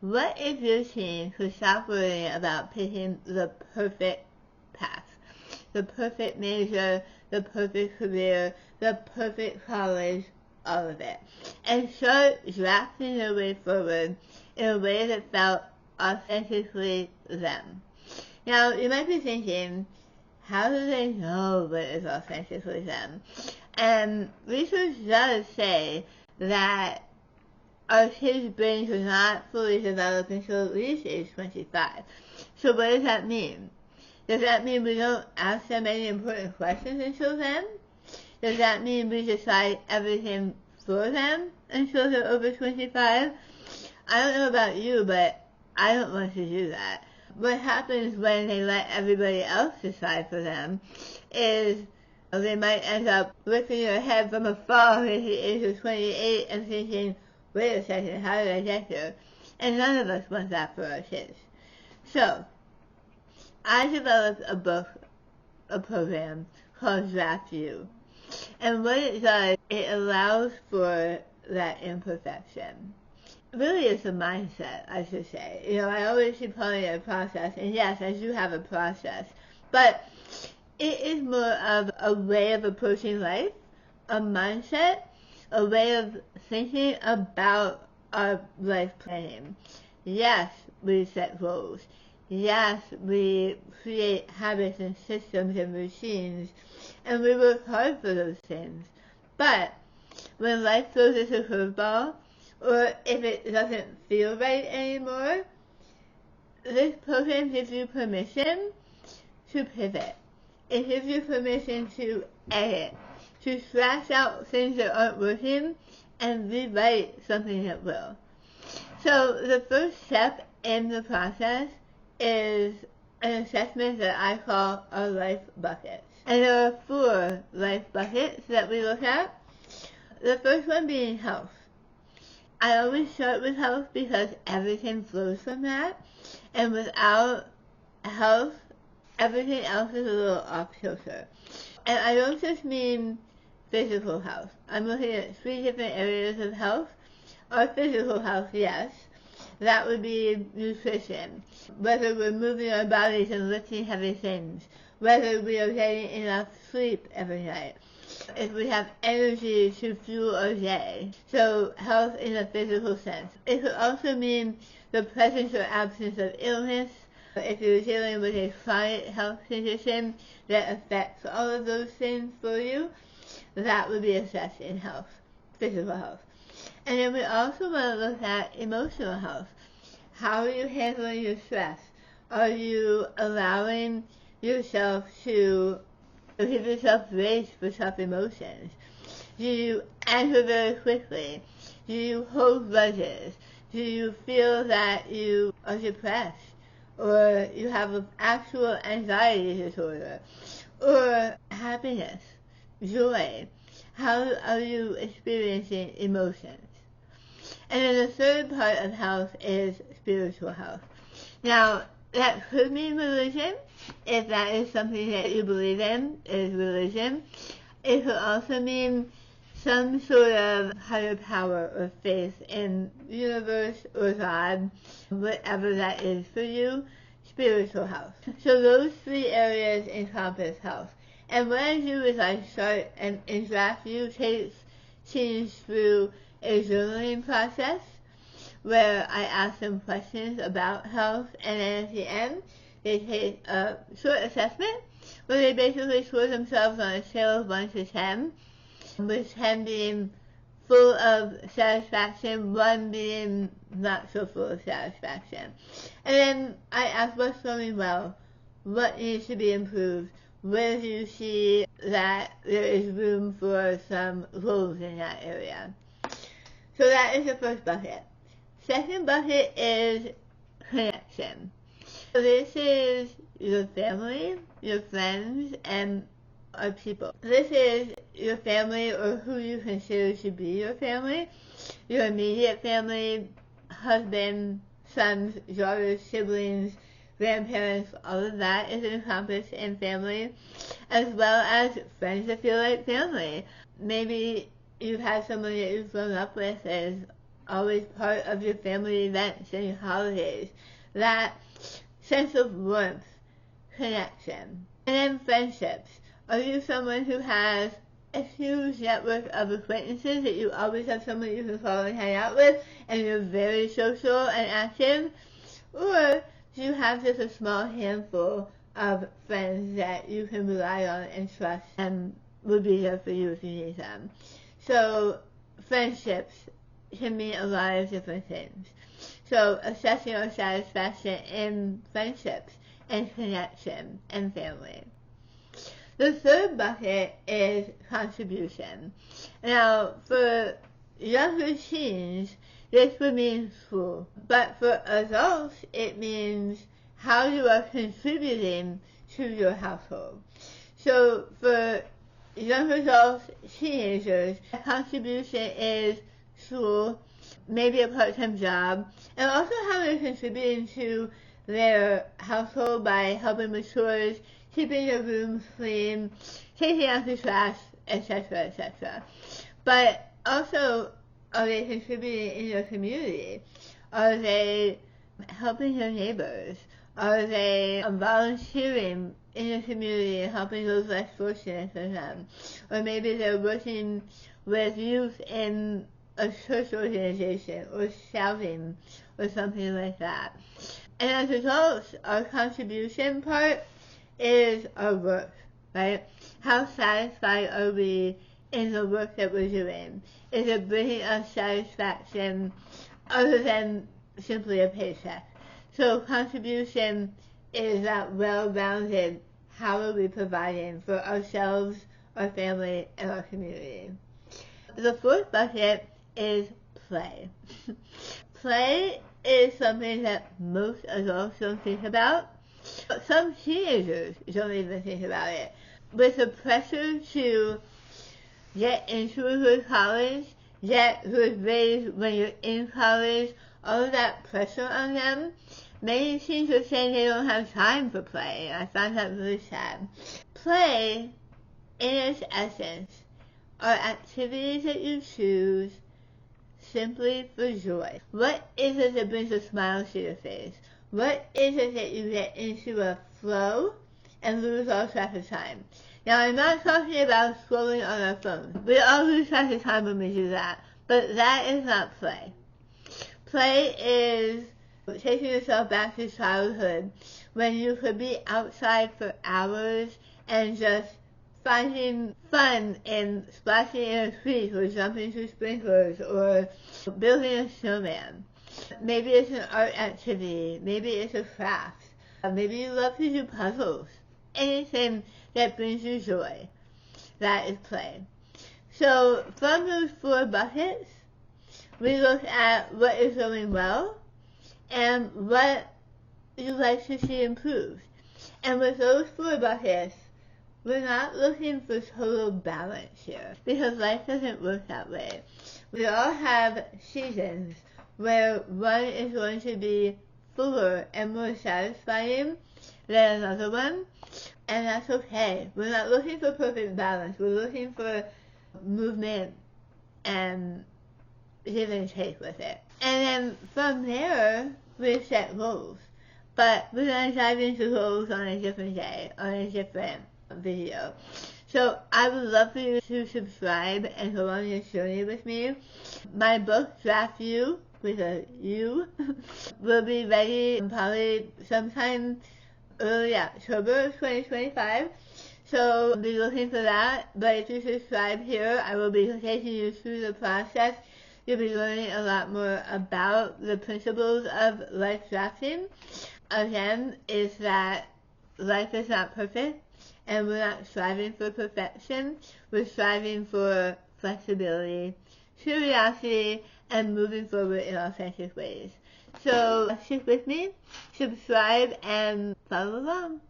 What is your routine to stop worrying about picking the perfect path, the perfect major, the perfect career, the perfect college, all of it, and start drafting your way forward in a way that felt authentically them? Now, you might be thinking, how do they know what is authentically them? And research does say that our kids' brains are not fully developed until at least age 25. So what does that mean? Does that mean we don't ask them any important questions until then? Does that mean we decide everything for them until they're over 25? I don't know about you, but I don't want to do that. What happens when they let everybody else decide for them is they might end up lifting their head from afar at the age of 28 and thinking, wait a second, how did I get here? And none of us want that for our kids. So, I developed a program called Draft You. And what it does, it allows for that imperfection. Really, it's a mindset, I should say. You know, I always keep calling it a process, and yes, I do have a process. But it is more of a way of approaching life, a mindset, a way of thinking about our life planning. Yes, we set goals. Yes, we create habits and systems and routines, and we work hard for those things. But when life throws us a curveball, or if it doesn't feel right anymore, this program gives you permission to pivot. It gives you permission to edit, to scratch out things that aren't working and rewrite something that will. So the first step in the process is an assessment that I call our life buckets. And there are 4 life buckets that we look at. The first one being health. I always start with health because everything flows from that. And without health, everything else is a little off kilter. And I don't just mean physical health. I'm looking at 3 different areas of health. Our physical health, yes. That would be nutrition. Whether we're moving our bodies and lifting heavy things. Whether we are getting enough sleep every night. If we have energy to fuel our day. So health in a physical sense. It could also mean the presence or absence of illness. If you're dealing with a chronic health condition that affects all of those things for you, that would be assessed in health, physical health. And then we also want to look at emotional health. How are you handling your stress? Are you allowing yourself to give yourself grace for tough emotions? Do you anger very quickly? Do you hold grudges? Do you feel that you are depressed? Or you have an actual anxiety disorder? Or happiness, joy? How are you experiencing emotions? And then the third part of health is spiritual health. Now, that could mean religion, if that is something that you believe in, is religion. It could also mean some sort of higher power or faith in the universe or God, whatever that is for you, spiritual health. So those 3 areas encompass health. And what I do is I start and Draft You takes teens through a journaling process where I ask them questions about health, and then at the end they take a short assessment where they basically score themselves on a scale of 1 to 10, with 10 being full of satisfaction, 1 being not so full of satisfaction. And then I ask what's going well, what needs to be improved, where do you see that there is room for some goals in that area. So that is the first bucket. Second bucket is connection. So this is your family, your friends, and our people. This is your family, or who you consider to be your family, your immediate family, husband, sons, daughters, siblings, grandparents, all of that is encompassed in family, as well as friends that feel like family. Maybe you've had someone that you've grown up with as always part of your family events and your holidays. That sense of warmth, connection. And then friendships. Are you someone who has a huge network of acquaintances that you always have someone you can call and hang out with, and you're very social and active? Or do you have just a small handful of friends that you can rely on and trust and will be there for you if you need them? So friendships can mean a lot of different things. So assessing our satisfaction in friendships and connection and family. The third bucket is contribution. Now, for younger teens, this would mean school. But for adults, it means how you are contributing to your household. So for young adults, teenagers, contribution is school, maybe a part-time job, and also how they're contributing to their household by helping with chores, keeping your rooms clean, taking out the trash, etc., etc. But also, are they contributing in your community? Are they helping your neighbors? Are they volunteering in your community and helping those less fortunate than them? Or maybe they're working with youth in a church organization or scouting or something like that. And as adults, our contribution part is our work, right? How satisfied are we in the work that we're doing? Is it bringing us satisfaction other than simply a paycheck? So contribution is that well-rounded, how are we providing for ourselves, our family, and our community? The fourth bucket is play. Play is something that most adults don't think about. Some teenagers don't even think about it. With the pressure to get into a good college, get good grades when you're in college, all of that pressure on them, many teens are saying they don't have time for play. I find that really sad. Play, in its essence, are activities that you choose simply for joy. What is it that brings a smile to your face? What is it that you get into a flow and lose all track of time? Now, I'm not talking about scrolling on our phones. We all lose track of time when we do that, but that is not play. Play is taking yourself back to childhood when you could be outside for hours and just finding fun in splashing in a creek or jumping through sprinklers or building a snowman. Maybe it's an art activity, maybe it's a craft, maybe you love to do puzzles. Anything that brings you joy, that is play. So from those four buckets, we look at what is going well and what you like to see improved. And with those four buckets, we're not looking for total balance here, because life doesn't work that way. We all have seasons where one is going to be fuller and more satisfying than another one, and that's okay. We're not looking for perfect balance. We're looking for movement and give and take with it. And then from there, we set goals. But we're going to dive into goals on a different day, on a different video. So I would love for you to subscribe and go on this journey with me. My book, Draft You, with a U, will be ready probably sometime early October of 2025. So be looking for that. But if you subscribe here, I will be taking you through the process. You'll be learning a lot more about the principles of life drafting. Again, is that life is not perfect, and we're not striving for perfection. We're striving for flexibility, curiosity, and moving forward in authentic ways. So stick with me, subscribe, and follow along.